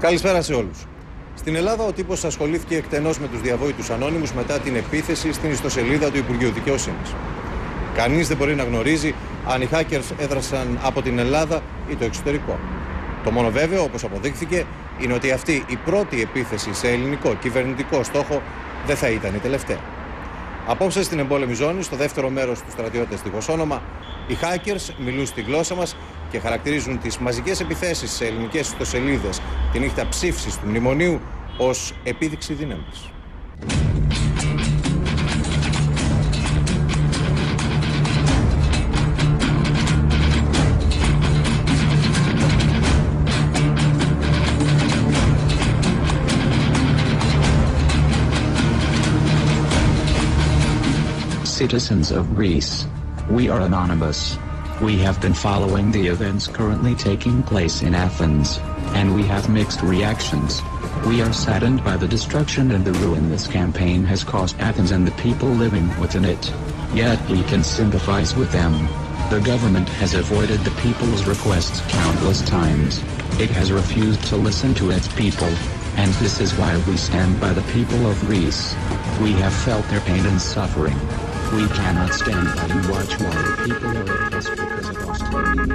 Καλησπέρα σε όλους. Στην Ελλάδα ο τύπος ασχολήθηκε εκτενώς με τους διαβόητους ανώνυμους μετά την επίθεση στην ιστοσελίδα του Υπουργείου Δικαιοσύνης. Κανείς δεν μπορεί να γνωρίζει αν οι hackers έδρασαν από την Ελλάδα ή το εξωτερικό. Το μόνο βέβαιο, όπως αποδείχθηκε, είναι ότι αυτή η πρώτη επίθεση σε ελληνικό κυβερνητικό στόχο δεν θα ήταν η τελευταία. Απόψε στην εμπόλεμη ζώνη, στο δεύτερο μέρος του Στρατιώτες, δίχως όνομα, οι hackers μιλούν στη γλώσσα μας και χαρακτηρίζουν τις μαζικές επιθέσεις σε ελληνικές ιστοσελίδες τη νύχτα ψήφισης του μνημονίου ως επίδειξη δύναμης. Citizens of Greece, we are anonymous. We have been following the events currently taking place in Athens, and we have mixed reactions. We are saddened by the destruction and the ruin this campaign has caused Athens and the people living within it. Yet we can sympathize with them. The government has avoided the people's requests countless times. It has refused to listen to its people, and this is why we stand by the people of Greece. We have felt their pain and suffering. We cannot stand by and watch while the people are oppressed because of austerity.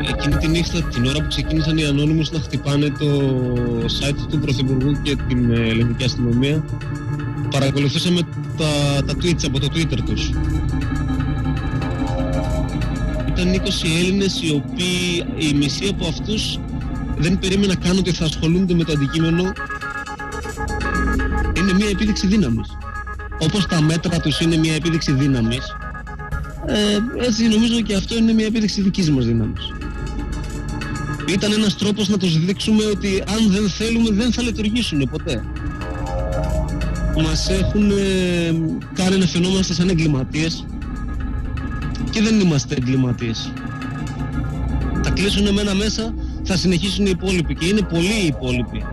Εκείνη τη νύχτα, την ώρα που ξεκίνησαν οι ανώνυμους να χτυπάνε το site του Πρωθυπουργού και την ελληνική αστυνομία, παρακολουθήσαμε τα tweets από το Twitter τους. Ήταν 20 Έλληνες οι οποίοι, η μισή από αυτούς δεν περίμενα καν ότι θα ασχολούνται με το αντικείμενο. Είναι μια επίδειξη δύναμης. Όπως τα μέτρα τους είναι μια επίδειξη δύναμης, έτσι νομίζω και αυτό είναι μια επίδειξη δικής μας δύναμης. Ήταν ένας τρόπος να τους δείξουμε ότι αν δεν θέλουμε δεν θα λειτουργήσουν ποτέ. Μας έχουν κάνει να φαινόμαστε σαν εγκληματίες και δεν είμαστε εγκληματίες. Θα κλείσουν εμένα μέσα, θα συνεχίσουν οι υπόλοιποι και είναι πολλοί οι υπόλοιποι.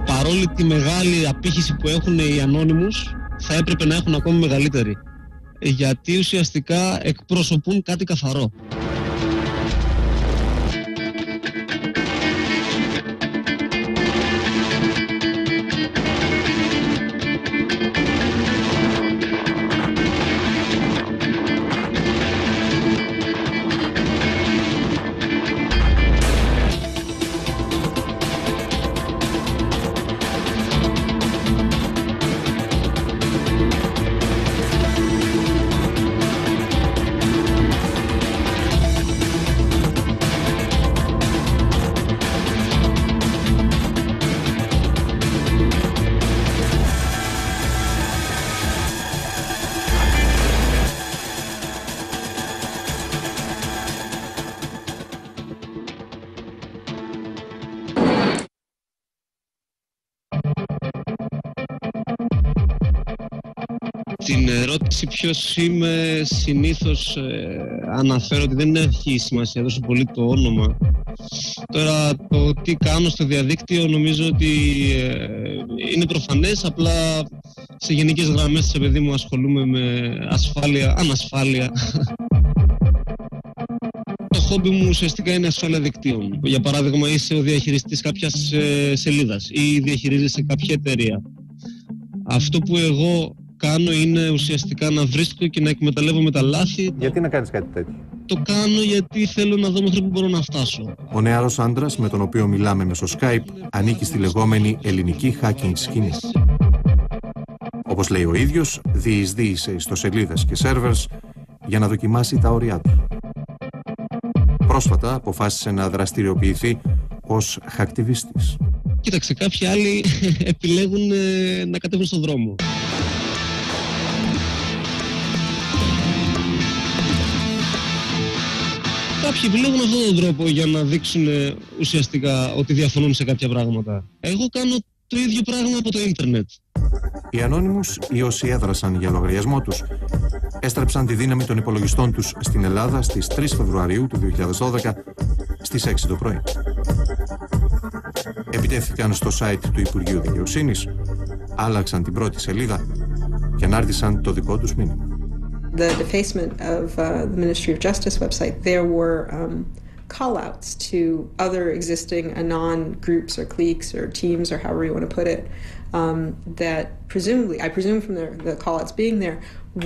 Παρόλη τη μεγάλη απήχηση που έχουν οι ανώνυμους, θα έπρεπε να έχουν ακόμη μεγαλύτερη. Γιατί ουσιαστικά εκπροσωπούν κάτι καθαρό. Την ερώτηση ποιος είμαι, συνήθως αναφέρω ότι δεν έχει σημασία τόσο πολύ το όνομα. Τώρα το τι κάνω στο διαδίκτυο νομίζω ότι είναι προφανές, απλά σε γενικές γραμμές, σε παιδί μου, ασχολούμαι με ασφάλεια, ανασφάλεια. Το χόμπι μου ουσιαστικά είναι ασφάλεια δικτύων. Για παράδειγμα, είσαι ο διαχειριστής κάποιας σελίδας ή διαχειρίζεσαι κάποια εταιρεία. Αυτό που εγώ κάνω είναι ουσιαστικά να βρίσκω και να εκμεταλλεύομαι τα λάθη. Γιατί να κάνεις κάτι τέτοιο? Το κάνω γιατί θέλω να δω μέχρι που μπορώ να φτάσω. Ο νεαρός άντρας με τον οποίο μιλάμε μέσω Skype ανήκει στη λεγόμενη ελληνική hacking σκηνή. Όπως λέει ο ίδιος, διεισδύει σε ιστοσελίδες και servers για να δοκιμάσει τα όρια του. Πρόσφατα αποφάσισε να δραστηριοποιηθεί ως χακτιβίστης. Κοίταξε, κάποιοι άλλοι επιλέγουν να κατέβουν στον δρόμο. Κάποιοι επιλέγουν αυτόν τον τρόπο για να δείξουν ουσιαστικά ότι διαφωνούν σε κάποια πράγματα. Εγώ κάνω το ίδιο πράγμα από το ίντερνετ. Οι ανώνυμους ή όσοι έδρασαν για λογαριασμό τους έστρεψαν τη δύναμη των υπολογιστών τους στην Ελλάδα στις 3 Φεβρουαρίου του 2012 στις 6 το πρωί. Επιτέθηκαν στο site του Υπουργείου Δικαιοσύνης, άλλαξαν την πρώτη σελίδα και ανάρτησαν το δικό τους μήνυμα. The defacement of the Ministry of Justice website, there were call-outs to other existing anon groups or cliques or teams or however you want to put it, that presumably, I presume from the call-outs being there,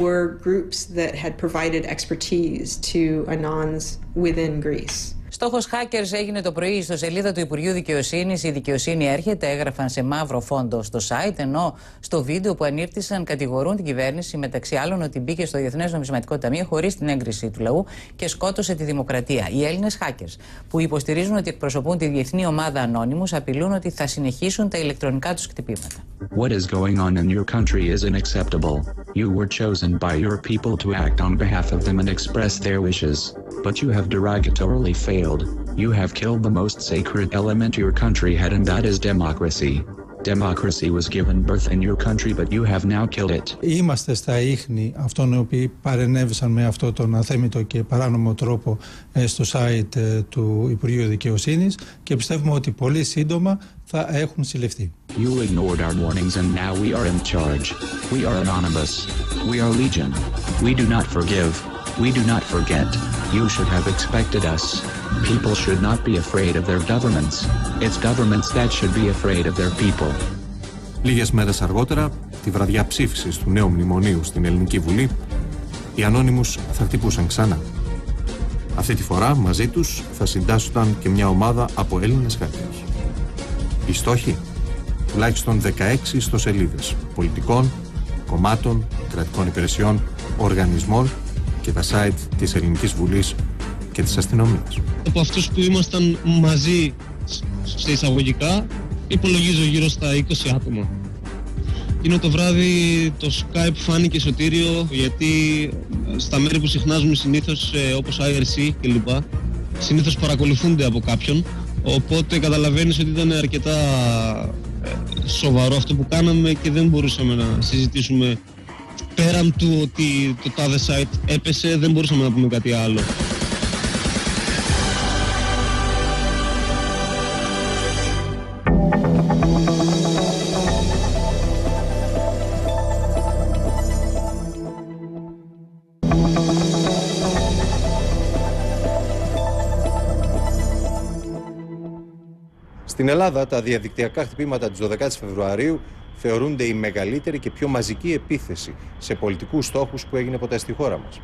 were groups that had provided expertise to anons within Greece. Στόχος hackers έγινε το πρωί στο σελίδα του Υπουργείου Δικαιοσύνης. Η δικαιοσύνη έρχεται, έγραφαν σε μαύρο φόντο στο site, ενώ στο βίντεο που ανήρτησαν κατηγορούν την κυβέρνηση μεταξύ άλλων ότι μπήκε στο Διεθνές Νομισματικό Ταμείο χωρίς την έγκριση του λαού και σκότωσε τη δημοκρατία. Οι Έλληνες hackers που υποστηρίζουν ότι εκπροσωπούν τη διεθνή ομάδα Anonymous απειλούν ότι θα συνεχίσουν τα ηλεκτρονικά τους χτυπήματα. What is going on in your country is unacceptable. You were chosen by your people to act on behalf of them and express their wishes, but you have derogatorily failed. You have killed the most sacred element your country had, and that is democracy. Democracy was given birth in your country, but you have now killed it. Είμαστε στα ίχνη αυτών οι οποίοι παρενέβησαν με αυτό τον αθέμητο και παράνομο τρόπο στο site του Υπουργείου Δικαιοσύνης και πιστεύουμε ότι πολύ σύντομα θα έχουν συλληφθεί. You ignored our warnings and now we are in charge. We are anonymous. We are legion. We do not forgive. We do not forget. You should have expected us. People should not be afraid of their governments. It's governments that should be afraid of their people. Λίγες μέρες αργότερα, τη βραδιά ψήφισης του νέου μνημονίου στην Ελληνική Βουλή, οι Anonymous θα χτυπούσαν ξανά. Αυτή τη φορά μαζί τους θα συντάσσονταν και μια ομάδα από Έλληνες hackers. Οι στόχοι, τουλάχιστον 16 ιστοσελίδες πολιτικών, κομμάτων, κρατικών υπηρεσιών, οργανισμών και τα site της Ελληνικής Βουλής και της αστυνομίας. Από αυτούς που ήμασταν μαζί σε εισαγωγικά, υπολογίζω γύρω στα 20 άτομα. Εκείνο το βράδυ το Skype φάνηκε σωτήριο, γιατί στα μέρη που συχνάζουμε συνήθως, όπως IRC κλπ, συνήθως παρακολουθούνται από κάποιον, οπότε καταλαβαίνεις ότι ήταν αρκετά σοβαρό αυτό που κάναμε και δεν μπορούσαμε να συζητήσουμε. Πέραν του ότι το τάδε site έπεσε, δεν μπορούσαμε να πούμε κάτι άλλο. Στην Ελλάδα, τα διαδικτυακά χτυπήματα της 12ης Φεβρουαρίου θεωρούνται η μεγαλύτερη και πιο μαζική επίθεση σε πολιτικούς στόχους που έγινε ποτέ στη χώρα μας.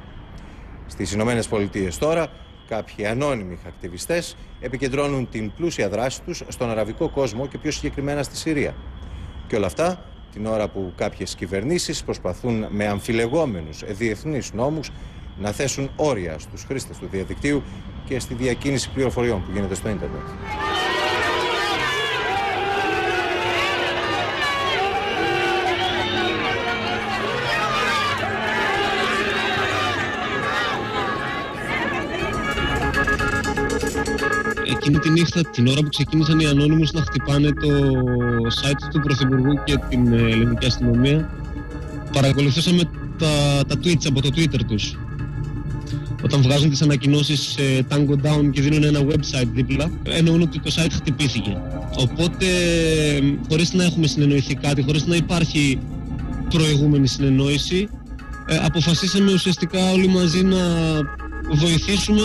Στις Ηνωμένες Πολιτείες τώρα, κάποιοι ανώνυμοι ακτιβιστές επικεντρώνουν την πλούσια δράση τους στον αραβικό κόσμο και πιο συγκεκριμένα στη Συρία. Και όλα αυτά την ώρα που κάποιες κυβερνήσεις προσπαθούν με αμφιλεγόμενους διεθνείς νόμους να θέσουν όρια στους χρήστες του διαδικτύου και στη διακίνηση πληροφοριών που γίνεται στο ίντερνετ. Εκείνη τη νύχτα, την ώρα που ξεκίνησαν οι Anonymous να χτυπάνε το site του Πρωθυπουργού και την ελληνική αστυνομία, παρακολουθήσαμε τα tweets από το Twitter τους. Όταν βγάζουν τις ανακοινώσεις Tango Down και δίνουν ένα website δίπλα, εννοούν ότι το site χτυπήθηκε. Οπότε, χωρίς να έχουμε συνεννοηθεί κάτι, χωρίς να υπάρχει προηγούμενη συνεννόηση, αποφασίσαμε ουσιαστικά όλοι μαζί να βοηθήσουμε.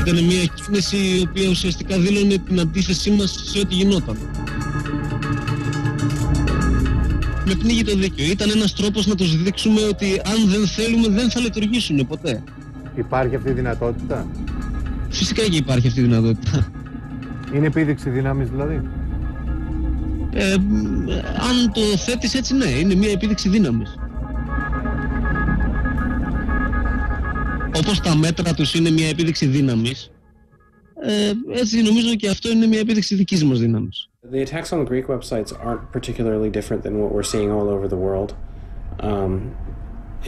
Ήταν μια κίνηση η οποία ουσιαστικά δήλωνε την αντίθεσή μας σε ό,τι γινόταν. Με πνίγει το δίκαιο. Ήταν ένας τρόπος να τους δείξουμε ότι αν δεν θέλουμε δεν θα λειτουργήσουν ποτέ. Υπάρχει αυτή η δυνατότητα? Φυσικά και υπάρχει αυτή η δυνατότητα. Είναι επίδειξη δύναμης δηλαδή? Αν το θέτεις έτσι, ναι, είναι μια επίδειξη δύναμης. Όπως τα μέτρα τους είναι μια επίδειξη δύναμης, έτσι νομίζω και αυτό είναι μια επίδειξη δικής μας δύναμης. The attacks on Greek websites aren't particularly different than what we're seeing all over the world.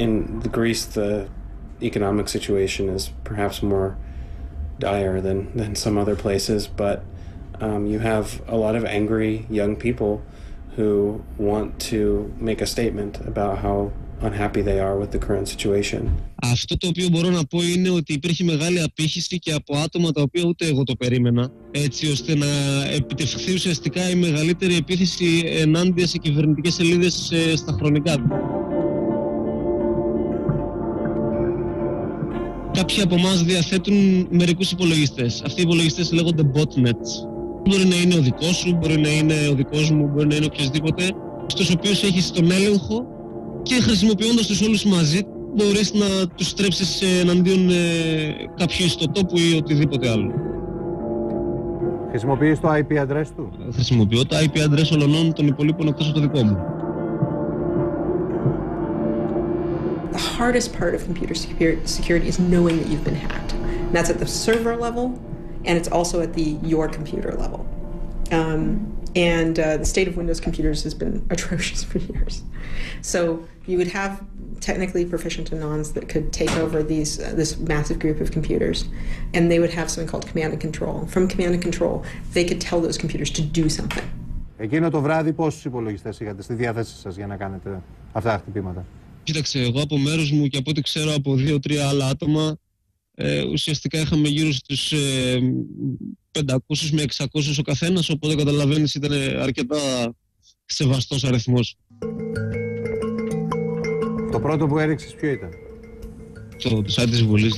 In Greece, the economic situation is perhaps more dire than some other places, but you have a lot of angry young people who want to make a statement about how unhappy they are with the current situation. Αυτό το οποίο μπορώ να πω είναι ότι υπήρχε μεγάλη απήχηση και από άτομα τα οποία ούτε εγώ το περίμενα, έτσι ώστε να επιτευχθεί ουσιαστικά η μεγαλύτερη επίθεση ενάντια σε κυβερνητικές σελίδες στα χρονικά. Κάποιοι από εμάς διαθέτουν μερικούς υπολογιστές. Αυτοί οι υπολογιστές λέγονται botnets. Μπορεί να είναι ο δικός σου, μπορεί να είναι ο δικός μου, μπορεί να είναι οποιοδήποτε, στους οποίους έχεις τον έλεγχο και χρησιμοποιώντας τους όλους μαζί μπορείς να τους στρέψεις εναντίον κάποιου ιστοτόπου ή οτιδήποτε άλλο. Χρησιμοποιείς το IP address του? Χρησιμοποιώ τα IP address όλων των υπολείπων εκτός από το δικό μου. The hardest part of computer security is knowing that you've been hacked. And that's at the server level, and it's also at your computer level. The state of Windows computers has been atrocious for years. So you would have technically proficient anons that could take over this massive group of computers, and they would have something called command and control. From command and control, they could tell those computers to do something. Εκείνο το βράδυ πόσους υπολογιστές είχατε στη διάθεσή σας για να κάνετε αυτά τα χτυπήματα? Κοίταξε, εγώ από μέρος μου και από ό,τι ξέρω από 2-3 άλλα άτομα, ουσιαστικά είχαμε γύρω στους 500 με 600 ο καθένας, οπότε καταλαβαίνεις ήταν αρκετά σεβαστός αριθμός. Το πρώτο που έριξες ποιο ήταν? Το site της Βουλής,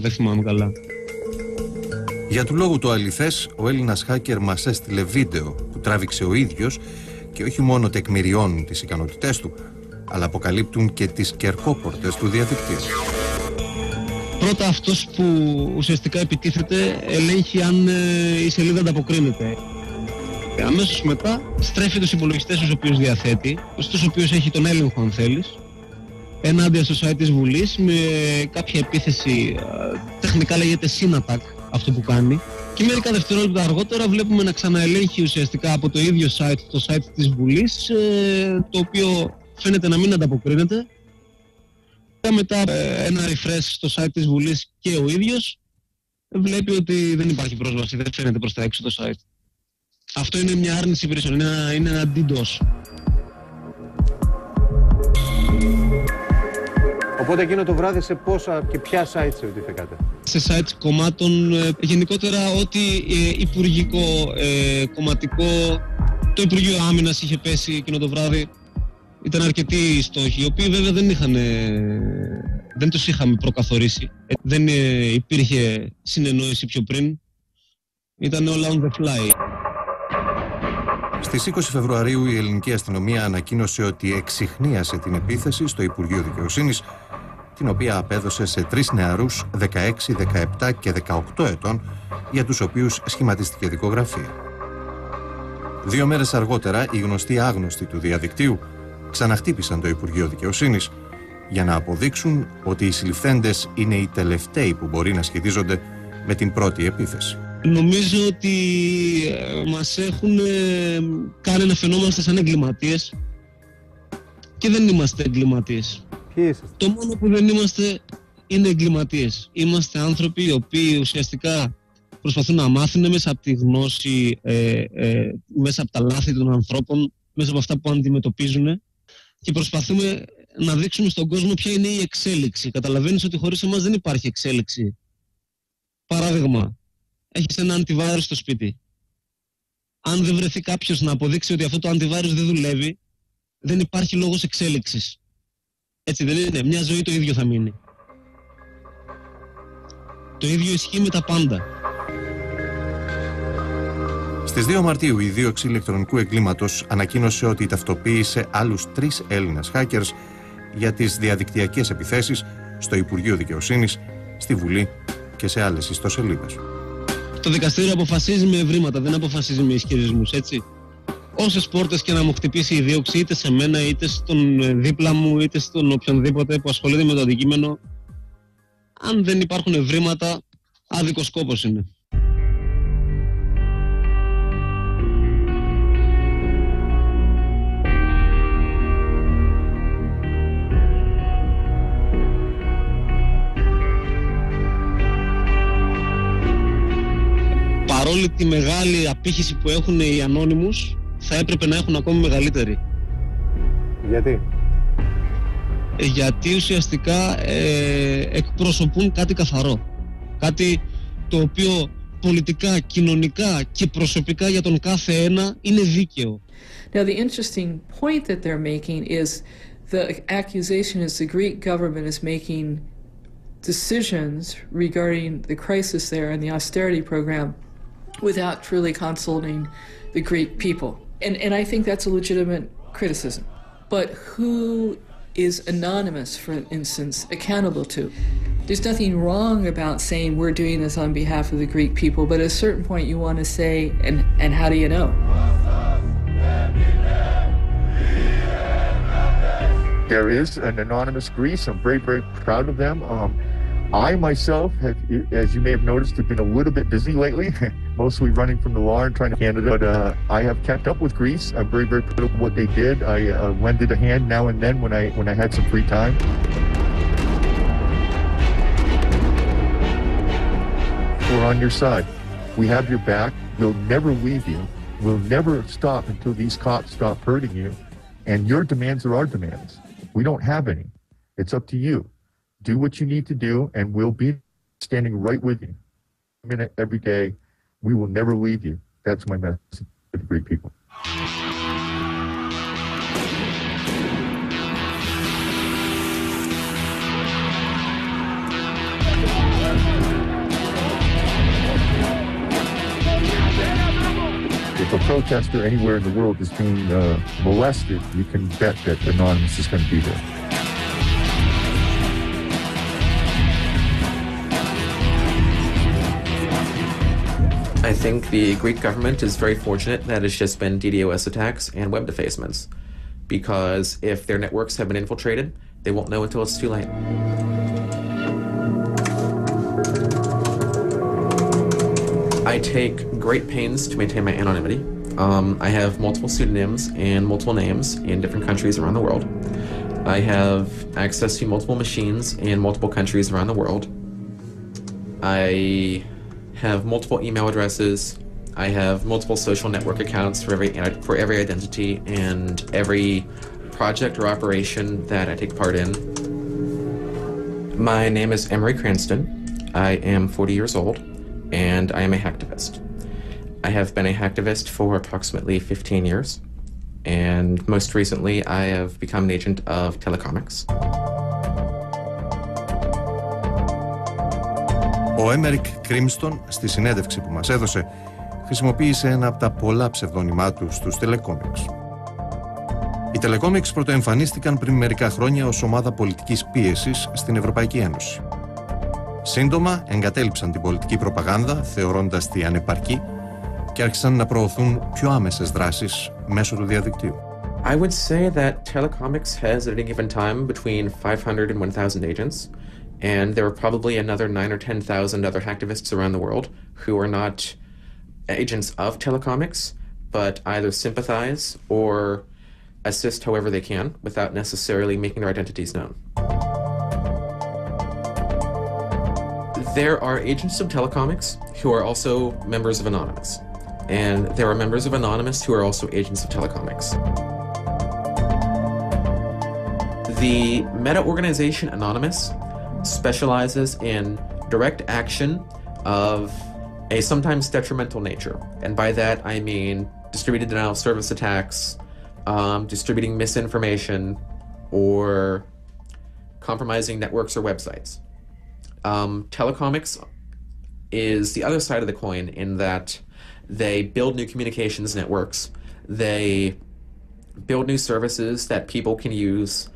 δεν θυμάμαι καλά. Για του λόγου το αληθές, ο Έλληνας hacker μας έστειλε βίντεο που τράβηξε ο ίδιος και όχι μόνο τεκμηριώνουν τις ικανότητές του, αλλά αποκαλύπτουν και τις κερκόπορτες του διαδικτύου. Πρώτα αυτός που ουσιαστικά επιτίθεται ελέγχει αν η σελίδα ανταποκρίνεται. Αμέσως μετά στρέφει τους υπολογιστές στους οποίους διαθέτει, στους οποίους έχει τον έλεγχο αν θέλεις, ενάντια στο site της Βουλής με κάποια επίθεση, τεχνικά λέγεται synattack αυτό που κάνει, και μερικά δευτερόλεπτα αργότερα βλέπουμε να ξαναελέγχει ουσιαστικά από το ίδιο site, το site της Βουλής, το οποίο φαίνεται να μην ανταποκρίνεται. Μετά ένα refresh στο site της Βουλής και ο ίδιος βλέπει ότι δεν υπάρχει πρόσβαση, δεν φαίνεται προς τα έξω το site. Αυτό είναι μια άρνηση υπηρεσιών, είναι ένα DDoS. Οπότε εκείνο το βράδυ σε πόσα και ποια sites επιτίθεκατε? Σε sites κομμάτων, γενικότερα ό,τι υπουργικό, κομματικό, το Υπουργείο Άμυνας είχε πέσει εκείνο το βράδυ. Ήταν αρκετοί οι στόχοι, οι οποίοι βέβαια δεν τους είχαμε προκαθορίσει. Δεν υπήρχε συνεννόηση πιο πριν. Ήταν όλα on the fly. Στις 20 Φεβρουαρίου η ελληνική αστυνομία ανακοίνωσε ότι εξιχνίασε την επίθεση στο Υπουργείο Δικαιοσύνης, την οποία απέδωσε σε 3 νεαρούς 16, 17 και 18 ετών, για τους οποίους σχηματίστηκε δικογραφία. 2 μέρες αργότερα, οι γνωστοί άγνωστοι του διαδικτύου ξαναχτύπησαν το Υπουργείο Δικαιοσύνης για να αποδείξουν ότι οι συλληφθέντες είναι οι τελευταίοι που μπορεί να σχετίζονται με την πρώτη επίθεση. Νομίζω ότι μας έχουν κάνει να φαινόμαστε σαν εγκληματίες και δεν είμαστε εγκληματίες. Ποιοι είσαστε? Το μόνο που δεν είμαστε είναι εγκληματίες. Είμαστε άνθρωποι οι οποίοι ουσιαστικά προσπαθούν να μάθουν μέσα από τη γνώση, μέσα από τα λάθη των ανθρώπων, μέσα από αυτά που αντιμετωπίζουν, και προσπαθούμε να δείξουμε στον κόσμο ποια είναι η εξέλιξη. Καταλαβαίνεις ότι χωρίς εμάς δεν υπάρχει εξέλιξη. Παράδειγμα, έχεις ένα αντιβάρους στο σπίτι. Αν δεν βρεθεί κάποιος να αποδείξει ότι αυτό το αντιβάρους δεν δουλεύει, δεν υπάρχει λόγος εξέλιξης. Έτσι δεν είναι? Μια ζωή το ίδιο θα μείνει. Το ίδιο ισχύει με τα πάντα. Στις 2 Μαρτίου η δίωξη ηλεκτρονικού εγκλήματος ανακοίνωσε ότι ταυτοποίησε άλλους 3 Έλληνες hackers για τις διαδικτυακές επιθέσεις στο Υπουργείο Δικαιοσύνης, στη Βουλή και σε άλλες ιστοσελίδες. Το δικαστήριο αποφασίζει με ευρήματα, δεν αποφασίζει με ισχυρισμούς, έτσι. Όσες πόρτες και να μου χτυπήσει η δίωξη, είτε σε μένα, είτε στον δίπλα μου, είτε στον οποιονδήποτε που ασχολείται με το αντικείμενο, αν δεν υπάρχουν ευρήματα, άδικος κόπος είναι. Παρόλη τη μεγάλη απήχηση που έχουν οι ανώνυμους, θα έπρεπε να έχουν ακόμη μεγαλύτερη. Γιατί? Γιατί ουσιαστικά εκπροσωπούν κάτι καθαρό. Κάτι το οποίο πολιτικά, κοινωνικά και προσωπικά για τον κάθε ένα είναι δίκαιο. Now the interesting point that they're making is the accusation is the Greek government is making decisions regarding the crisis there and the austerity program without truly consulting the Greek people. And I think that's a legitimate criticism. But who is Anonymous, for instance, accountable to? There's nothing wrong about saying we're doing this on behalf of the Greek people, but at a certain point you want to say, and how do you know? There is an Anonymous Greece. I'm very, very proud of them. I myself have, as you may have noticed, have been a little bit busy lately, mostly running from the law and trying to Canada. But I have kept up with Greece. I'm very, very proud of what they did. I lended a hand now and then when I had some free time. We're on your side. We have your back. We'll never leave you. We'll never stop until these cops stop hurting you. And your demands are our demands. We don't have any. It's up to you. Do what you need to do, and we'll be standing right with you. A minute every day. We will never leave you. That's my message to the Greek people. If a protester anywhere in the world is being molested, you can bet that Anonymous is going to be there. I think the Greek government is very fortunate that it's just been DDoS attacks and web defacements, because if their networks have been infiltrated, they won't know until it's too late. I take great pains to maintain my anonymity. I have multiple pseudonyms and multiple names in different countries around the world. I have access to multiple machines in multiple countries around the world. I have multiple email addresses. I have multiple social network accounts for every identity and every project or operation that I take part in. My name is Emery Cranston. I am 40 years old, and I am a hacktivist. I have been a hacktivist for approximately 15 years, and most recently I have become an agent of Telecomics. Ο Έμερικ Κρίμστον, στη συνέντευξη που μας έδωσε, χρησιμοποίησε ένα από τα πολλά ψευδόνυμά του στους Telecomics. Οι Telecomics πρωτοεμφανίστηκαν πριν μερικά χρόνια ως ομάδα πολιτικής πίεσης στην Ευρωπαϊκή Ένωση. Σύντομα εγκατέλειψαν την πολιτική προπαγάνδα, θεωρώντας τη ανεπαρκή, και άρχισαν να προωθούν πιο άμεσες δράσεις μέσω του διαδικτύου. I would say that Telecomics has at any given time between 500 and 1,000 agents. And there are probably another 9,000 or 10,000 other hacktivists around the world who are not agents of Telecomics, but either sympathize or assist however they can without necessarily making their identities known. There are agents of Telecomics who are also members of Anonymous. And there are members of Anonymous who are also agents of Telecomics. The meta-organization Anonymous specializes in direct action of a sometimes detrimental nature. And by that I mean distributed denial of service attacks, distributing misinformation, or compromising networks or websites. Telecomics is the other side of the coin in that they build new communications networks, they build new services that people can use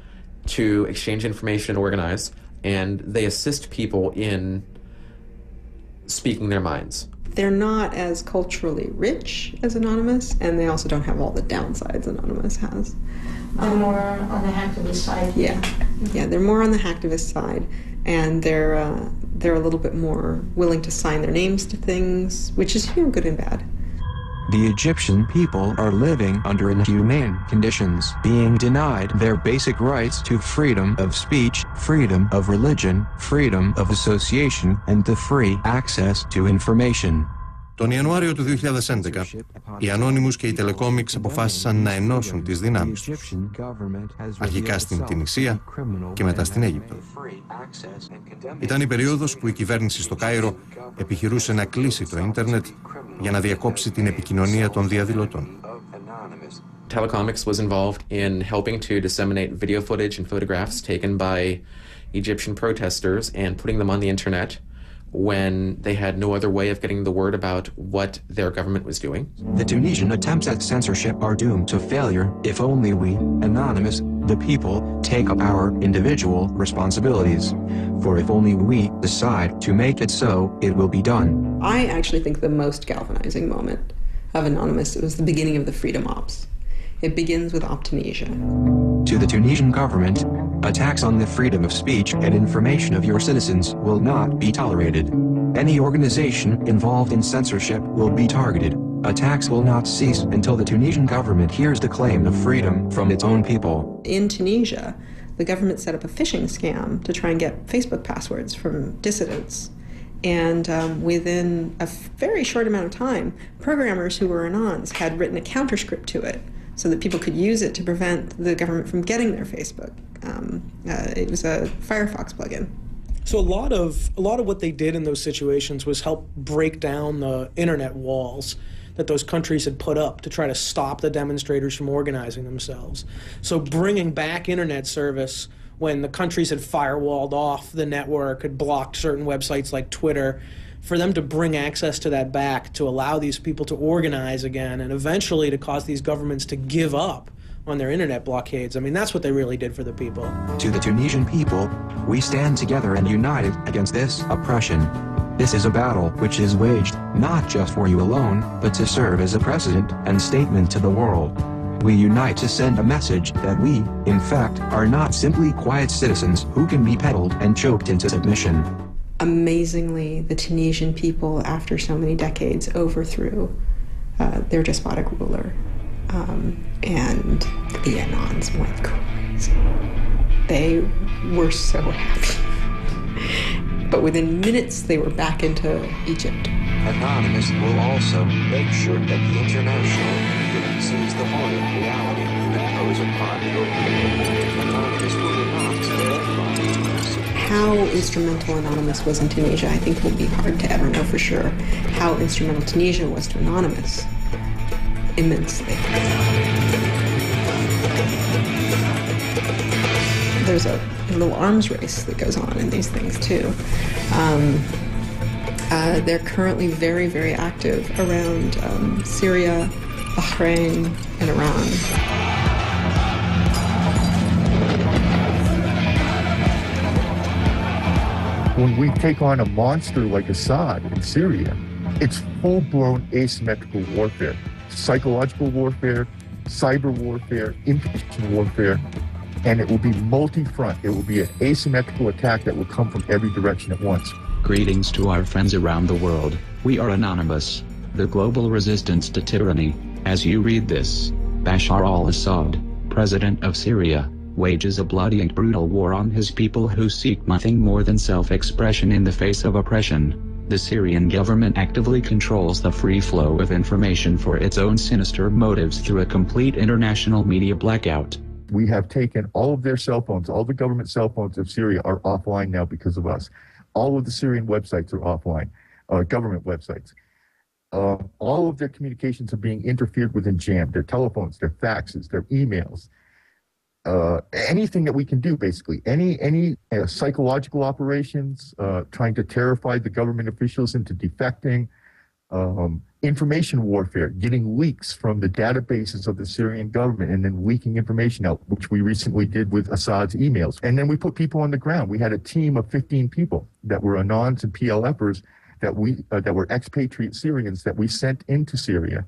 to exchange information and organize, and they assist people in speaking their minds. They're not as culturally rich as Anonymous, and they also don't have all the downsides Anonymous has. They're more on the hacktivist side. Yeah, they're more on the hacktivist side, and they're a little bit more willing to sign their names to things, which is good and bad. The Egyptian people are living under inhumane conditions, being denied their basic rights to freedom of speech, freedom of religion, freedom of association, and the free access to information. Τον Ιανουάριο του 2011, οι Anonymous και οι Telecomics αποφάσισαν να ενώσουν τις δυνάμεις τους, αρχικά στην Τινησία και μετά στην Αίγυπτο. Ήταν η περίοδος που η κυβέρνηση στο Κάιρο επιχειρούσε να κλείσει το ίντερνετ για να διακόψει την επικοινωνία των διαδηλωτών. Telecomics was involved in helping to disseminate video footage and photographs taken by Egyptian protesters and putting them on the internet when they had no other way of getting the word about what their government was doing. The Tunisian attempts at censorship are doomed to failure if only we, anonymous, the people, take up our individual responsibilities. For if only we decide to make it so, it will be done. I actually think the most galvanizing moment of Anonymous was the beginning of the Freedom Ops. It begins with Optinesia. To the Tunisian government, attacks on the freedom of speech and information of your citizens will not be tolerated. Any organization involved in censorship will be targeted. Attacks will not cease until the Tunisian government hears the claim of freedom from its own people. In Tunisia, the government set up a phishing scam to try and get Facebook passwords from dissidents. And within a very short amount of time, programmers who were Anons had written a counterscript to it so that people could use it to prevent the government from getting their Facebook. It was a Firefox plugin. So a lot of what they did in those situations was help break down the internet walls that those countries had put up to try to stop the demonstrators from organizing themselves. So bringing back internet service when the countries had firewalled off the network, had blocked certain websites like Twitter, for them to bring access to that back, to allow these people to organize again, and eventually to cause these governments to give up on their internet blockades. I mean, that's what they really did for the people. To the Tunisian people, we stand together and united against this oppression. This is a battle which is waged not just for you alone, but to serve as a precedent and statement to the world. We unite to send a message that we, in fact, are not simply quiet citizens who can be peddled and choked into submission. Amazingly, the Tunisian people, after so many decades, overthrew their despotic ruler. And the Anons went crazy. They were so happy. But within minutes, they were back into Egypt. Anonymous will also make sure that the international community sees the horrid reality imposed upon the Anonymous will not let anybody. How instrumental Anonymous was in Tunisia, I think will be hard to ever know for sure. How instrumental Tunisia was to Anonymous, immensely. There's a little arms race that goes on in these things too. They're currently very, very active around Syria, Bahrain, and Iran. When we take on a monster like Assad in Syria, it's full-blown asymmetrical warfare. Psychological warfare, cyber warfare, information warfare, and it will be multi-front. It will be an asymmetrical attack that will come from every direction at once. Greetings to our friends around the world. We are Anonymous, the global resistance to tyranny. As you read this, Bashar al-Assad, president of Syria, wages a bloody and brutal war on his people who seek nothing more than self-expression in the face of oppression. The Syrian government actively controls the free flow of information for its own sinister motives through a complete international media blackout. We have taken all of their cell phones, all the government cell phones of Syria are offline now because of us. All of the Syrian websites are offline, government websites. All of their communications are being interfered with and jammed. Their telephones, their faxes, their emails. Anything that we can do, basically. Any psychological operations, trying to terrify the government officials into defecting, information warfare, getting leaks from the databases of the Syrian government and then leaking information out, which we recently did with Assad's emails. And then we put people on the ground. We had a team of 15 people that were Anons and PLFers that were expatriate Syrians that we sent into Syria.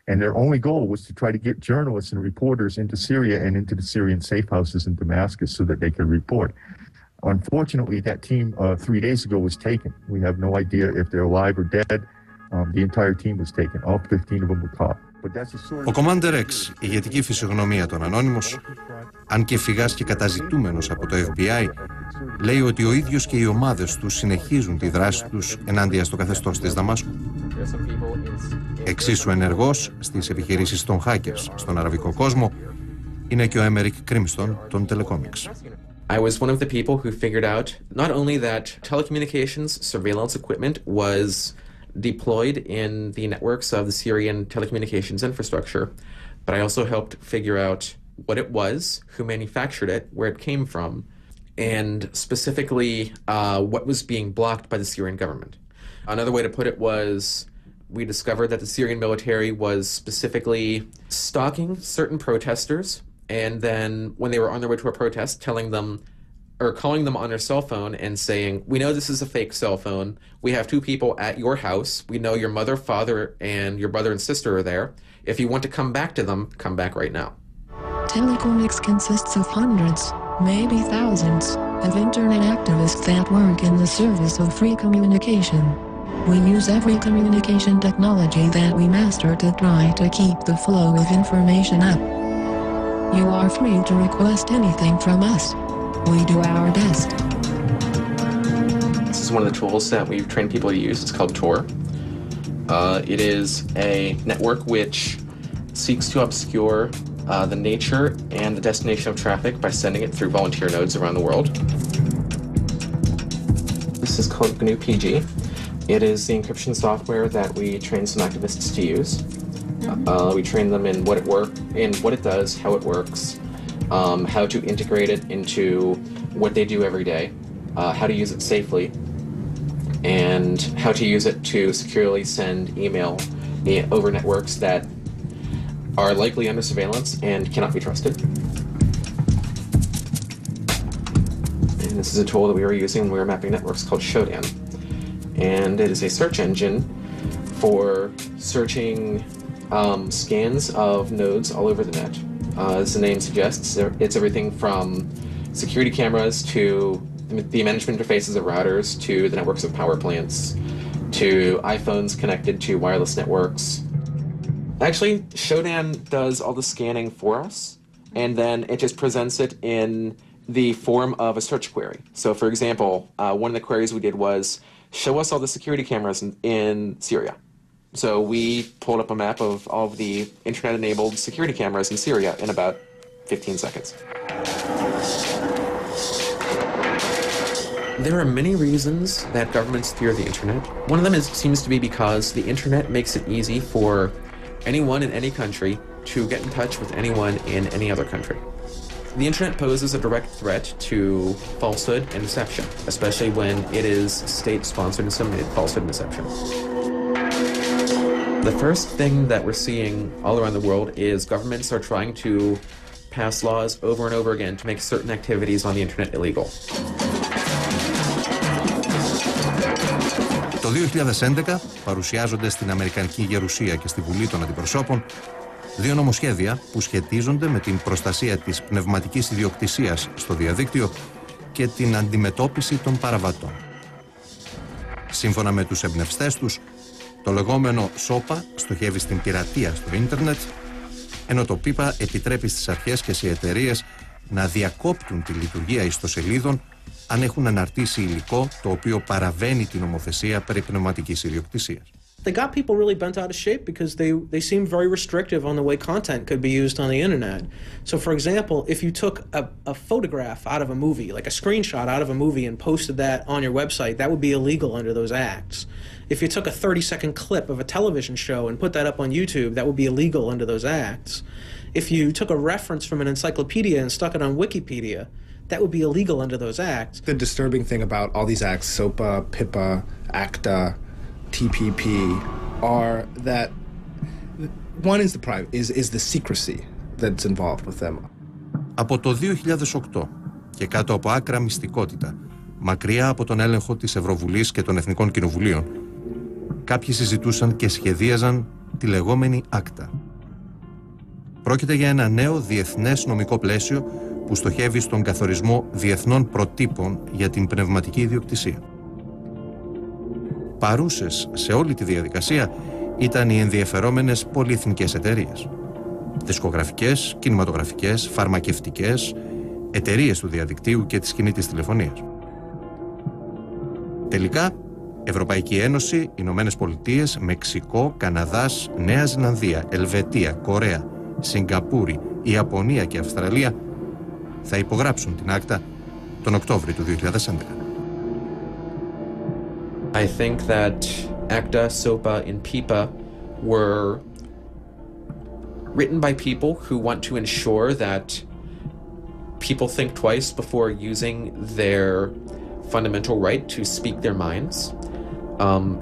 And their only goal was to try to get journalists and reporters into Syria and into the Syrian safe houses in Damascus so that they could report. Unfortunately, that team 3 days ago was taken. We have no idea if they're alive or dead. The entire team was taken. All 15 of them were caught. Ο Commander X, ηγετική φυσιογνωμία των Ανώνυμος, αν και φυγάς και καταζητούμενος από το FBI, λέει ότι ο ίδιος και οι ομάδες του συνεχίζουν τη δράση τους ενάντια στο καθεστώς της Δαμάσκου. Εξίσου ενεργός στις επιχειρήσεις των hackers στον αραβικό κόσμο είναι και ο Emerick Crimston των Telecomics. I was one of the people who figured out not only that telecommunications surveillance equipment was deployed in the networks of the Syrian telecommunications infrastructure, but I also helped figure out what it was, who manufactured it, where it came from, and specifically what was being blocked by the Syrian government. Another way to put it was we discovered that the Syrian military was specifically stalking certain protesters, and then when they were on their way to a protest, telling them or calling them on their cell phone and saying, "We know this is a fake cell phone. We have 2 people at your house. We know your mother, father, and your brother and sister are there. If you want to come back to them, come back right now." Telecomics consists of hundreds, maybe thousands, of internet activists that work in the service of free communication. We use every communication technology that we master to try to keep the flow of information up. You are free to request anything from us. We do our best. This is one of the tools that we've trained people to use. It's called Tor. It is a network which seeks to obscure the nature and the destination of traffic by sending it through volunteer nodes around the world. This is called GNU-PG. It is the encryption software that we train some activists to use. We train them in what it does, how it works, how to integrate it into what they do every day, how to use it safely, and how to use it to securely send email over networks that are likely under surveillance and cannot be trusted. And this is a tool that we were using when we were mapping networks called Shodan. And it is a search engine for searching scans of nodes all over the net. As the name suggests, it's everything from security cameras to the management interfaces of routers to the networks of power plants to iPhones connected to wireless networks. Actually, Shodan does all the scanning for us, and then it just presents it in the form of a search query. So, for example, one of the queries we did was, show us all the security cameras in Syria. So we pulled up a map of all of the internet-enabled security cameras in Syria in about 15 seconds. There are many reasons that governments fear the internet. One of them seems to be because the internet makes it easy for anyone in any country to get in touch with anyone in any other country. The internet poses a direct threat to falsehood and deception, especially when it is state-sponsored and disseminated falsehood and deception. The first thing that we're seeing all around the world is governments are trying to pass laws over and over again to make certain activities on the internet illegal. Το 2011 παρουσιάζονται στην Αμερικανική Γερουσία και στη Βουλή των Αντιπροσώπων 2 νομοσχέδια που σχετίζονται με την προστασία της πνευματικής ιδιοκτησίας στο διαδίκτυο και την αντιμετώπιση των παραβατών. Σύμφωνα με τους εμπνευστές τους, το λεγόμενο ΣΟΠΑ στοχεύει στην πειρατεία στο ίντερνετ, ενώ το ΠΙΠΑ επιτρέπει στις αρχές και σε εταιρείες να διακόπτουν τη λειτουργία ιστοσελίδων αν έχουν αναρτήσει υλικό το οποίο παραβαίνει την νομοθεσία περί πνευματικής ιδιοκτησίας. They got people really bent out of shape because they seem very restrictive on the way content could be used on the internet. So for example, if you took a photograph out of a movie, like a screenshot out of a movie and posted that on your website, that would be illegal under those acts. If you took a 30-second clip of a television show and put that up on YouTube, that would be illegal under those acts. If you took a reference from an encyclopedia and stuck it on Wikipedia, that would be illegal under those acts. The disturbing thing about all these acts, SOPA, PIPA, ACTA, TPP, are that one is the secrecy that's involved with them. Από το 2008 και κάτω από άκρα μυστικότητα, μακριά από τον έλεγχο της Ευρωβουλής και των Εθνικών Κοινοβουλίων, κάποιοι συζητούσαν και σχεδίαζαν τη λεγόμενη ACTA. Πρόκειται για ένα νέο διεθνές νομικό πλαίσιο που στοχεύει στον καθορισμό διεθνών προτύπων για την πνευματική ιδιοκτησία. Παρούσες σε όλη τη διαδικασία ήταν οι ενδιαφερόμενες πολυεθνικές εταιρείες. Δισκογραφικές, κινηματογραφικές, φαρμακευτικές, εταιρείες του διαδικτύου και της κινητής τηλεφωνίας. Τελικά, Ευρωπαϊκή Ένωση, Ηνωμένες Πολιτείες, Μεξικό, Καναδάς, Νέα Ζηλανδία, Ελβετία, Κορέα, Σιγκαπούρη, Ιαπωνία και Αυστραλία θα υπογράψουν την ACTA τον Οκτώβριο του 2011. I think that ACTA, SOPA, and PIPA were written by people who want to ensure that people think twice before using their fundamental right to speak their minds.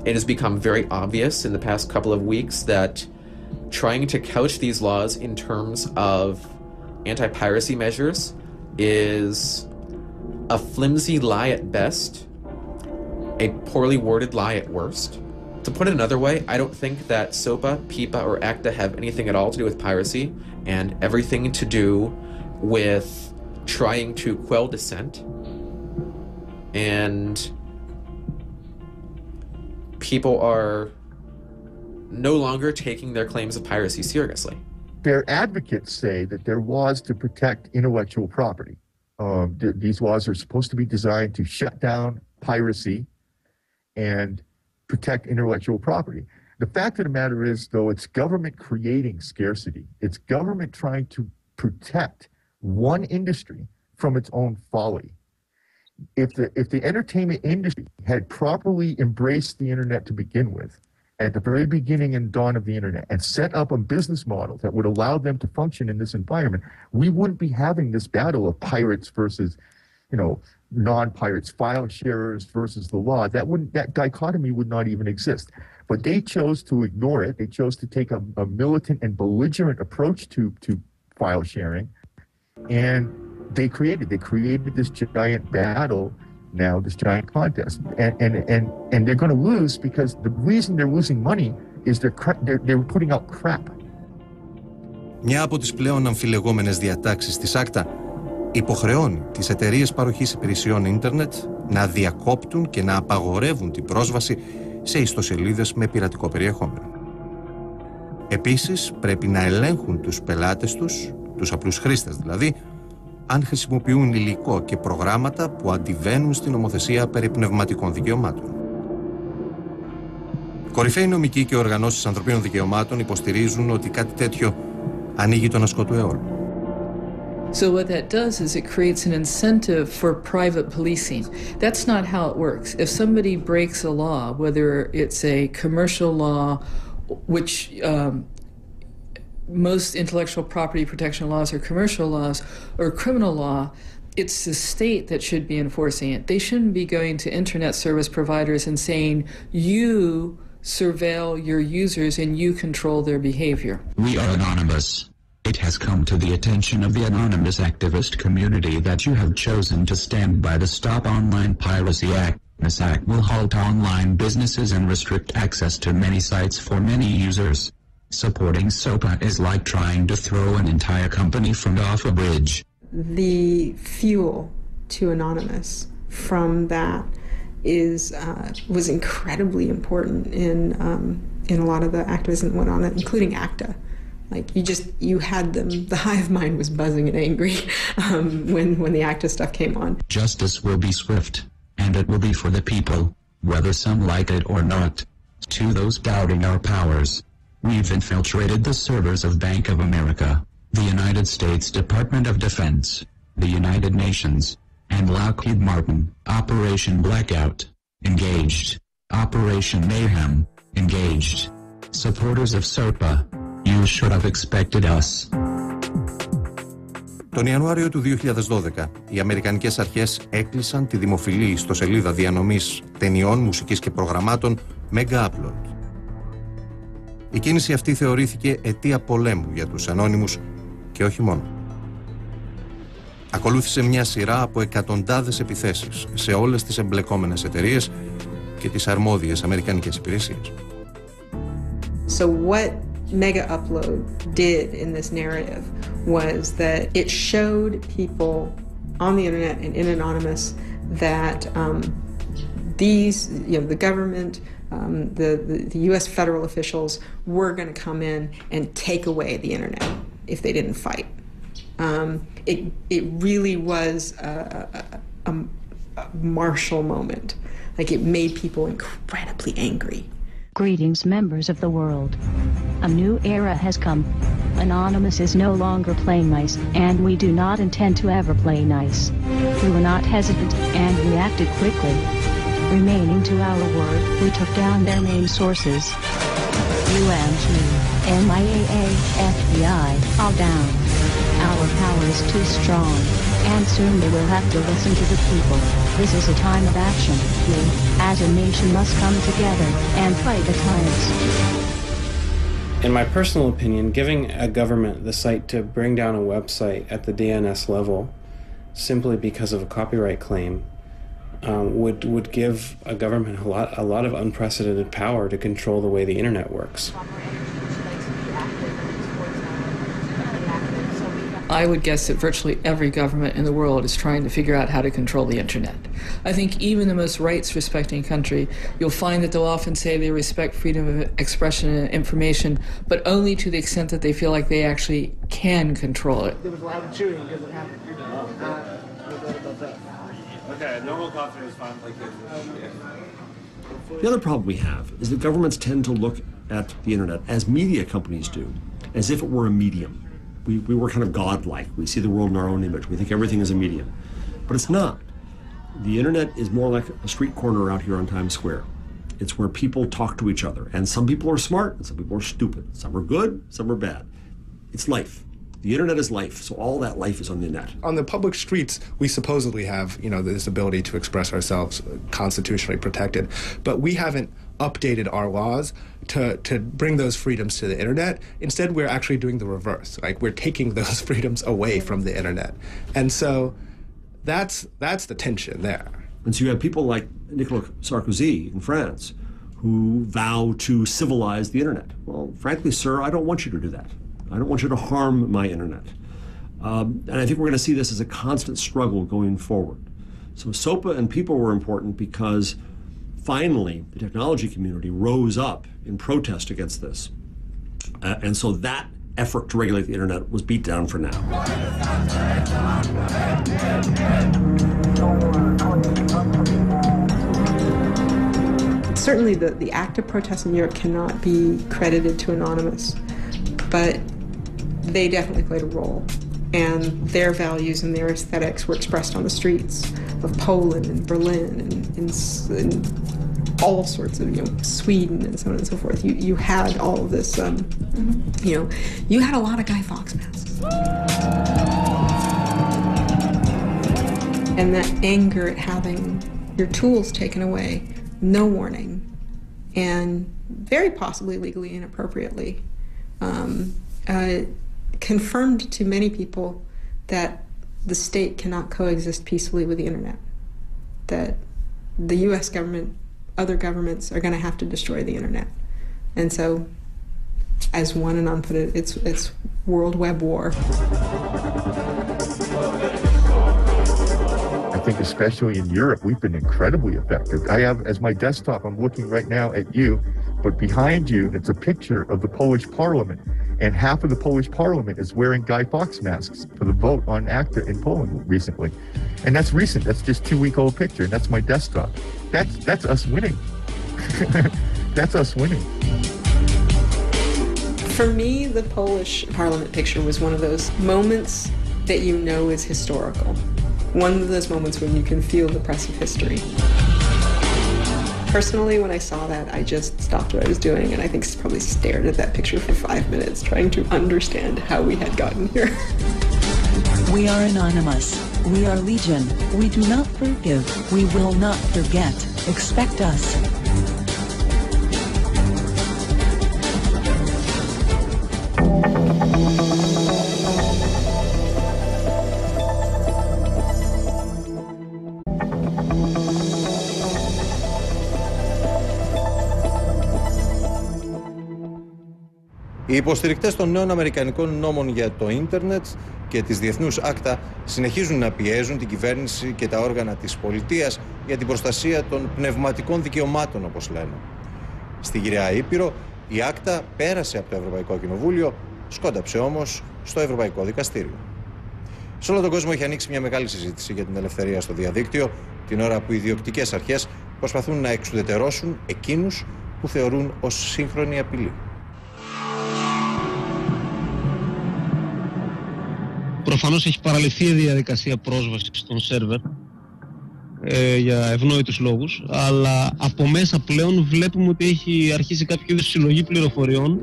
It has become very obvious in the past couple of weeks that trying to couch these laws in terms of anti-piracy measures is a flimsy lie at best, a poorly worded lie at worst. To put it another way, I don't think that SOPA, PIPA, or ACTA have anything at all to do with piracy, and everything to do with trying to quell dissent. And people are no longer taking their claims of piracy seriously. Their advocates say that they're laws to protect intellectual property. These laws are supposed to be designed to shut down piracy and protect intellectual property. The fact of the matter is, though, it's government creating scarcity. It's government trying to protect one industry from its own folly. If the entertainment industry had properly embraced the internet to begin with, at the very beginning and dawn of the internet, and set up a business model that would allow them to function in this environment, we wouldn't be having this battle of pirates versus, non-pirates, file sharers versus the law. That dichotomy would not even exist. But they chose to ignore it. They chose to take a militant and belligerent approach to file sharing, and they created this giant battle now, this giant contest, and they're going to lose because the reason they're losing money is they're putting out crap. Μια από τις πλέον αμφιλεγόμενες διατάξεις της ΑΚΤΑ υποχρεώνει τις εταιρείες παροχής υπηρεσιών ίντερνετ να διακόπτουν και να απαγορεύουν την πρόσβαση σε ιστοσελίδες με πειρατικό περιεχόμενο. Επίσης, πρέπει να ελέγχουν τους πελάτες τους απλούς χρήστες δηλαδή, αν χρησιμοποιούν υλικό και προγράμματα που αντιβαίνουν στην νομοθεσία περί πνευματικών δικαιωμάτων. Κορυφαίοι νομικοί και οργανώσεις ανθρωπίνων δικαιωμάτων υποστηρίζουν ότι κάτι τέτοιο ανοίγει τον ασκό του αιώλου. So what that does is it creates an incentive for private policing. That's not how it works. If somebody breaks a law, whether it's a commercial law, which most intellectual property protection laws are commercial laws, or criminal law, it's the state that should be enforcing it. They shouldn't be going to internet service providers and saying, you surveil your users and you control their behavior. We are anonymous. It has come to the attention of the anonymous activist community that you have chosen to stand by the Stop Online Piracy Act. This act will halt online businesses and restrict access to many sites for many users. Supporting SOPA is like trying to throw an entire company from off a bridge. The fuel to Anonymous from that was incredibly important in a lot of the activism that went on, including ACTA. Like you had them, the hive mind was buzzing and angry when the ACTA stuff came on. Justice will be swift, and it will be for the people, whether some like it or not. To those doubting our powers, we've infiltrated the servers of Bank of America, the United States Department of Defense, the United Nations, and Lockheed Martin. Operation Blackout, engaged. Operation Mayhem, engaged. Supporters of SOPA, you should have expected us. Τον Ιανουάριο του 2012, οι Αμερικανικές αρχές έκλεισαν τη δημοφιλή ιστοσελίδα διανομής ταινιών, μουσικής και προγραμμάτων Mega Upload. Η κίνηση αυτή θεωρήθηκε αιτία πολέμου για τους ανώνυμους και όχι μόνο. Ακολούθησε μια σειρά από εκατοντάδες επιθέσεις σε όλες τις εμπλεκόμενες εταιρείες και τις αρμόδιες αμερικανικές υπηρεσίες. So what Mega Upload did in this narrative was that it showed people on the internet and in Anonymous that the government, the U.S. federal officials were going to come in and take away the internet if they didn't fight. It really was a martial moment. Like, it made people incredibly angry. Greetings, members of the world. A new era has come. Anonymous is no longer playing nice, and we do not intend to ever play nice. We were not hesitant, and we acted quickly. Remaining to our word, we took down their main sources. UMG, MIAA, FBI, all down. Our power is too strong, and soon they will have to listen to the people. This is a time of action. We, as a nation, must come together and fight the tyrants. In my personal opinion, giving a government the right to bring down a website at the DNS level simply because of a copyright claim would give a government a lot of unprecedented power to control the way the internet works. I would guess that virtually every government in the world is trying to figure out how to control the internet. I think even the most rights-respecting country, you'll find that they'll often say they respect freedom of expression and information, but only to the extent that they feel like they actually can control it. There was a lot of chewing because it happened. Okay, normal coffee is fine. The other problem we have is that governments tend to look at the internet, as media companies do, as if it were a medium. We were kind of godlike. We see the world in our own image. We think everything is a medium. But it's not. The internet is more like a street corner out here on Times Square. It's where people talk to each other. And some people are smart and some people are stupid. Some are good, some are bad. It's life. The internet is life, so all that life is on the net. On the public streets, we supposedly have, this ability to express ourselves, constitutionally protected, but we haven't updated our laws to bring those freedoms to the internet. Instead, we're actually doing the reverse. Like, we're taking those freedoms away from the internet. And so that's the tension there. And so you have people like Nicolas Sarkozy in France who vow to civilize the internet. Well, frankly, sir, I don't want you to do that. I don't want you to harm my internet. And I think we're going to see this as a constant struggle going forward. So SOPA and people were important because finally the technology community rose up in protest against this. And so that effort to regulate the internet was beat down for now. Certainly the act of protest in Europe cannot be credited to Anonymous, but they definitely played a role, and their values and their aesthetics were expressed on the streets of Poland and Berlin and all sorts of, Sweden and so on and so forth. You had all of this, you had a lot of Guy Fawkes masks. And that anger at having your tools taken away, no warning, and very possibly legally inappropriately, confirmed to many people that the state cannot coexist peacefully with the internet, that the U.S. government, other governments are going to have to destroy the internet. And so, as one Anon put it, it's World Web War. I think especially in Europe, we've been incredibly effective. I have, as my desktop, I'm looking right now at you, but behind you, it's a picture of the Polish parliament. And half of the Polish parliament is wearing Guy Fawkes masks for the vote on ACTA in Poland recently. And that's recent. That's just 2-week-old picture, and that's my desktop. That's us winning. That's us winning. For me, the Polish parliament picture was one of those moments that is historical. One of those moments when you can feel the press of history. Personally, when I saw that, I just stopped what I was doing and I think probably stared at that picture for 5 minutes, trying to understand how we had gotten here. We are anonymous. We are legion. We do not forgive. We will not forget. Expect us. Οι υποστηρικτές των νέων αμερικανικών νόμων για το ίντερνετ και της διεθνούς ACTA συνεχίζουν να πιέζουν την κυβέρνηση και τα όργανα της πολιτείας για την προστασία των πνευματικών δικαιωμάτων, όπως λένε. Στη γυραιά Ήπειρο, η ACTA πέρασε από το Ευρωπαϊκό Κοινοβούλιο, σκόνταψε όμως στο Ευρωπαϊκό Δικαστήριο. Σε όλο τον κόσμο έχει ανοίξει μια μεγάλη συζήτηση για την ελευθερία στο διαδίκτυο, την ώρα που οι ιδιοκτικές αρχές προσπαθούν να εξουδετερώσουν εκείνους που θεωρούν ως σύγχρονη απειλή. Προφανώς έχει παραλυθεί η διαδικασία πρόσβασης στον σερβερ για ευνόητους λόγους, αλλά από μέσα πλέον βλέπουμε ότι έχει αρχίσει κάποιο είδους συλλογή πληροφοριών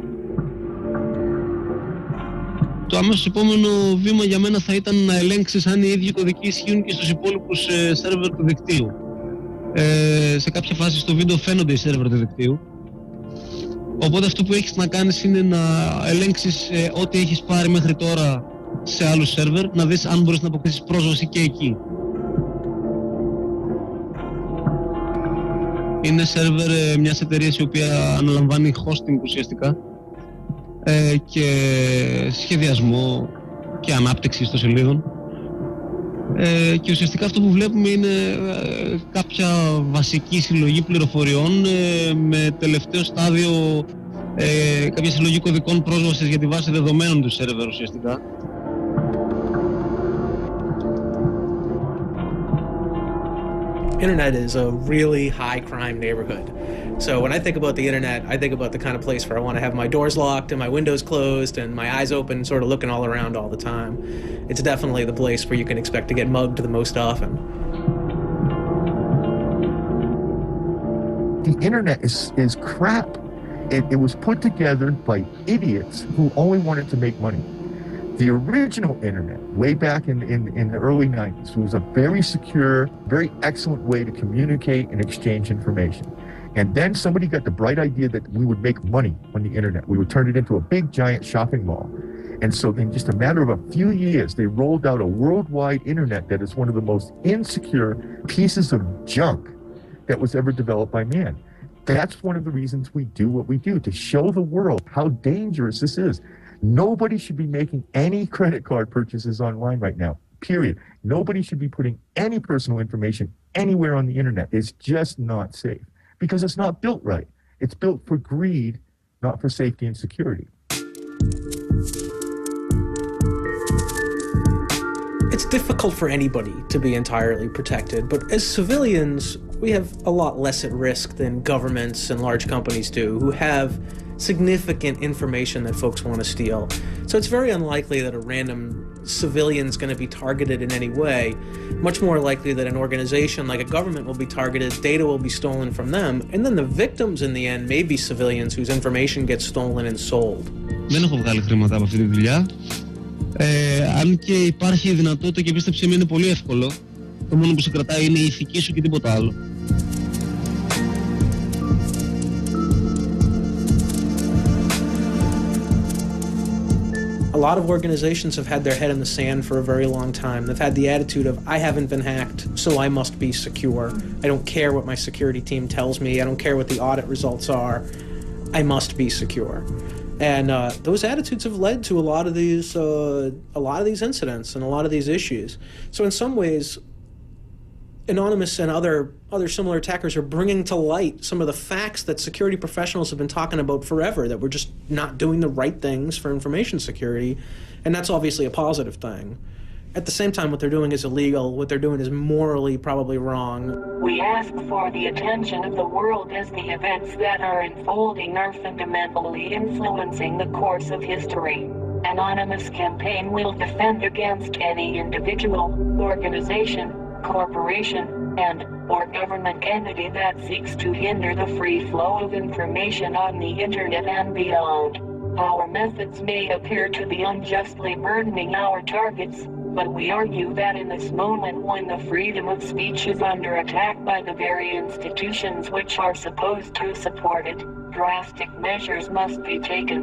το αμέσως επόμενο βήμα για μένα θα ήταν να ελέγξεις αν οι ίδιοι κωδικοί ισχύουν και στους υπόλοιπους σερβερ του δικτύου. Σε κάποια φάση στο βίντεο φαίνονται οι σερβερ του δικτύου. Οπότε αυτό που έχεις να κάνεις είναι να ελέγξεις ό,τι έχεις πάρει μέχρι τώρα σε άλλους σερβερ, να δεις αν μπορείς να αποκτήσεις πρόσβαση και εκεί. Είναι σερβερ μιας εταιρείας η οποία αναλαμβάνει hosting ουσιαστικά και σχεδιασμό και ανάπτυξη ιστοσελίδων. Και ουσιαστικά αυτό που βλέπουμε είναι κάποια βασική συλλογή πληροφοριών με τελευταίο στάδιο κάποια συλλογή κωδικών πρόσβασης για τη βάση δεδομένων του σερβερ ουσιαστικά. Internet is a really high crime neighborhood. So when I think about the internet, I think about the kind of place where I want to have my doors locked and my windows closed and my eyes open, sort of looking all around all the time. It's definitely the place where you can expect to get mugged the most often. The internet is crap. It was put together by idiots who only wanted to make money. The original internet, way back in the early 90s, was a very secure, very excellent way to communicate and exchange information. And then somebody got the bright idea that we would make money on the internet. We would turn it into a big, giant shopping mall. And so in just a matter of a few years, they rolled out a worldwide internet that is one of the most insecure pieces of junk that was ever developed by man. That's one of the reasons we do what we do, to show the world how dangerous this is. Nobody should be making any credit card purchases online right now, period. Nobody should be putting any personal information anywhere on the internet. It's just not safe because it's not built right. It's built for greed, not for safety and security. It's difficult for anybody to be entirely protected, but as civilians, we have a lot less at risk than governments and large companies do, who have significant information that folks want to steal. So it's very unlikely that a random civilian is going to be targeted in any way. Much more likely that an organization like a government will be targeted, data will be stolen from them, and then the victims in the end may be civilians whose information gets stolen and sold. Δεν έχω βγάλει χρήματα από αυτή τη δουλειά. Αν και υπάρχει η δυνατότητα και πίστεψε με είναι πολύ εύκολο, το μόνο που σε κρατάει είναι η ηθική σου και τίποτα άλλο. A lot of organizations have had their head in the sand for a very long time. They've had the attitude of, I haven't been hacked, so I must be secure. I don't care what my security team tells me. I don't care what the audit results are. I must be secure. And those attitudes have led to a lot of these incidents and a lot of these issues. So in some ways, Anonymous and other similar attackers are bringing to light some of the facts that security professionals have been talking about forever, that we're just not doing the right things for information security, and that's obviously a positive thing. At the same time, what they're doing is illegal. What they're doing is morally probably wrong. We ask for the attention of the world as the events that are unfolding are fundamentally influencing the course of history. Anonymous campaign will defend against any individual, organization, corporation, and/or government entity that seeks to hinder the free flow of information on the internet and beyond. Our methods may appear to be unjustly burdening our targets, but we argue that in this moment when the freedom of speech is under attack by the very institutions which are supposed to support it, drastic measures must be taken.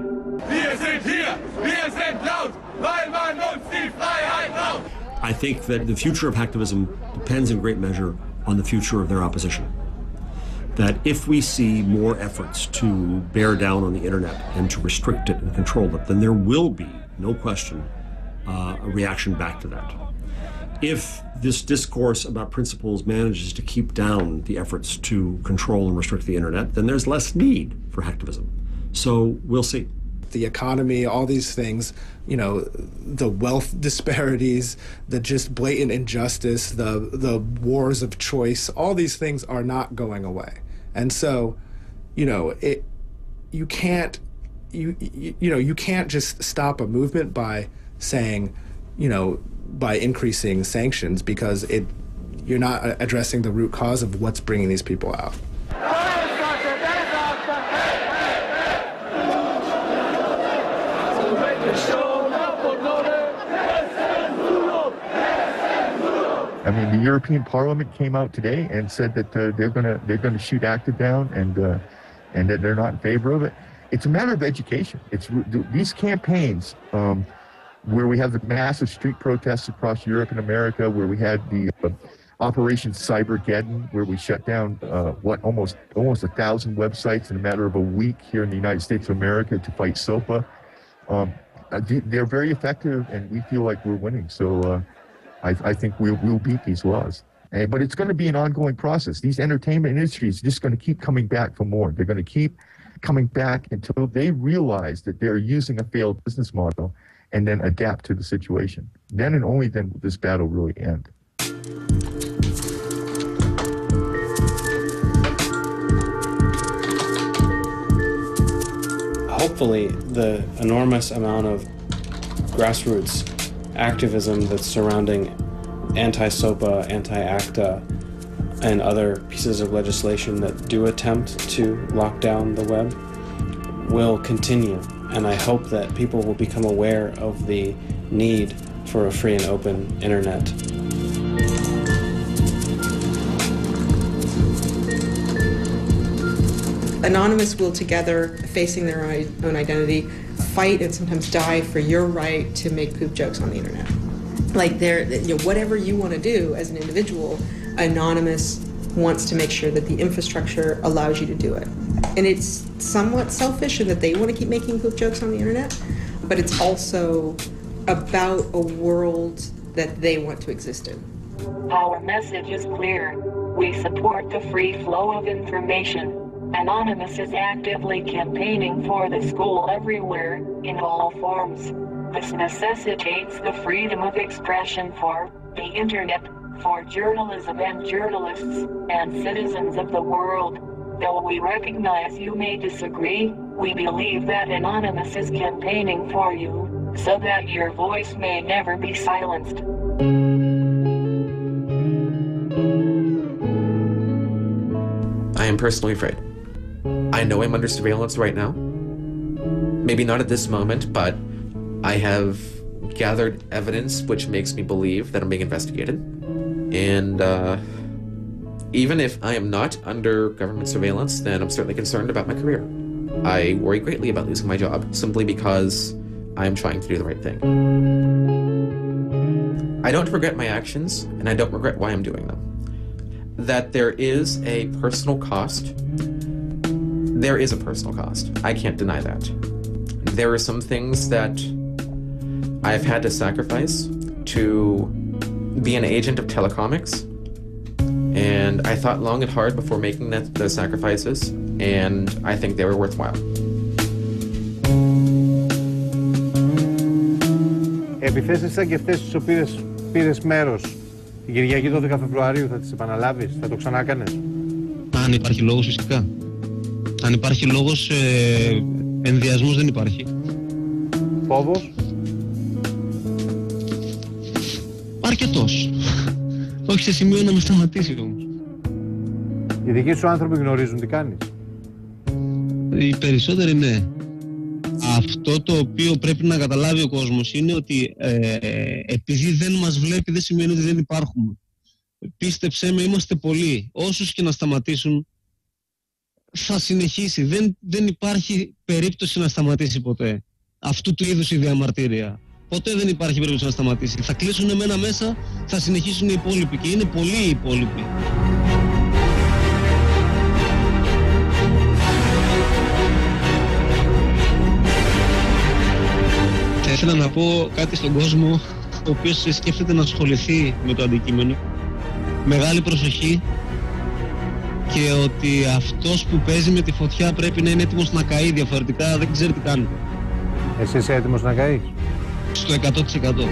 Wir sind hier! Wir sind laut! Weil man uns die Freiheit raubt! I think that the future of hacktivism depends in great measure on the future of their opposition. That if we see more efforts to bear down on the internet and to restrict it and control it, then there will be, no question, a reaction back to that. If this discourse about principles manages to keep down the efforts to control and restrict the internet, then there's less need for hacktivism. So we'll see. The economy, all these things, you know, the wealth disparities, the just blatant injustice, the wars of choice, all these things are not going away. And so, you know, you can't just stop a movement by saying, you know, by increasing sanctions, because you're not addressing the root cause of what's bringing these people out. I mean, the European Parliament came out today and said that they're gonna shoot ACTA down and that they're not in favor of it. It's a matter of education. It's these campaigns where we have the massive street protests across Europe and America, where we had the Operation Cybergeddon, where we shut down almost 1,000 websites in a matter of a week here in the United States of America to fight SOPA. They're very effective, and we feel like we're winning. So I think we'll beat these laws. But it's going to be an ongoing process. These entertainment industries are just going to keep coming back for more. They're going to keep coming back until they realize that they're using a failed business model and then adapt to the situation. Then and only then will this battle really end. Hopefully, the enormous amount of grassroots activism that's surrounding anti-SOPA, anti-ACTA, and other pieces of legislation that do attempt to lock down the web will continue. And I hope that people will become aware of the need for a free and open internet. Anonymous will together, facing their own identity, fight and sometimes die for your right to make poop jokes on the internet. Like whatever you want to do as an individual, Anonymous wants to make sure that the infrastructure allows you to do it. And it's somewhat selfish in that they want to keep making poop jokes on the internet, but it's also about a world that they want to exist in. Our message is clear. We support the free flow of information. Anonymous is actively campaigning for the school everywhere, in all forms. This necessitates the freedom of expression for the internet, for journalism and journalists, and citizens of the world. Though we recognize you may disagree, we believe that Anonymous is campaigning for you, so that your voice may never be silenced. I am personally afraid. I know I'm under surveillance right now. Maybe not at this moment, but I have gathered evidence which makes me believe that I'm being investigated. And even if I am not under government surveillance, then I'm certainly concerned about my career. I worry greatly about losing my job simply because I'm trying to do the right thing. I don't regret my actions, and I don't regret why I'm doing them. That there is a personal cost. There is a personal cost. I can't deny that. There are some things that I've had to sacrifice to be an agent of telecomics, and I thought long and hard before making those sacrifices, and I think they were worthwhile. Επιθέσεις σαν και αυτές τις οποίες πήρες μέρος την Κυριακή 12 Φεβρουαρίου θα τις επαναλάβεις, θα το ξανάκανες? Αν υπάρχει λόγος, φυσικά. Αν υπάρχει λόγος, ενδιασμός δεν υπάρχει. Φόβος? Αρκετός. Όχι σε σημείο να με σταματήσει όμως. Οι δικοί σου άνθρωποι γνωρίζουν τι κάνεις? Οι περισσότεροι ναι. Αυτό το οποίο πρέπει να καταλάβει ο κόσμος είναι ότι επειδή δεν μας βλέπει δεν σημαίνει ότι δεν υπάρχουμε. Πίστεψέ με, είμαστε πολλοί. Όσους και να σταματήσουν θα συνεχίσει. Δεν υπάρχει περίπτωση να σταματήσει ποτέ. Αυτού του είδους η διαμαρτύρια. Ποτέ δεν υπάρχει περίπτωση να σταματήσει. Θα κλείσουν εμένα μέσα, θα συνεχίσουν οι υπόλοιποι και είναι πολλοί οι υπόλοιποι. Θα ήθελα να πω κάτι στον κόσμο ο οποίος σκέφτεται να ασχοληθεί με το αντικείμενο. Μεγάλη προσοχή και ότι αυτός που παίζει με τη φωτιά πρέπει να είναι έτοιμος να καεί, διαφορετικά δεν ξέρει τι κάνει. Εσύ είσαι έτοιμος να καείς? Στο 100%.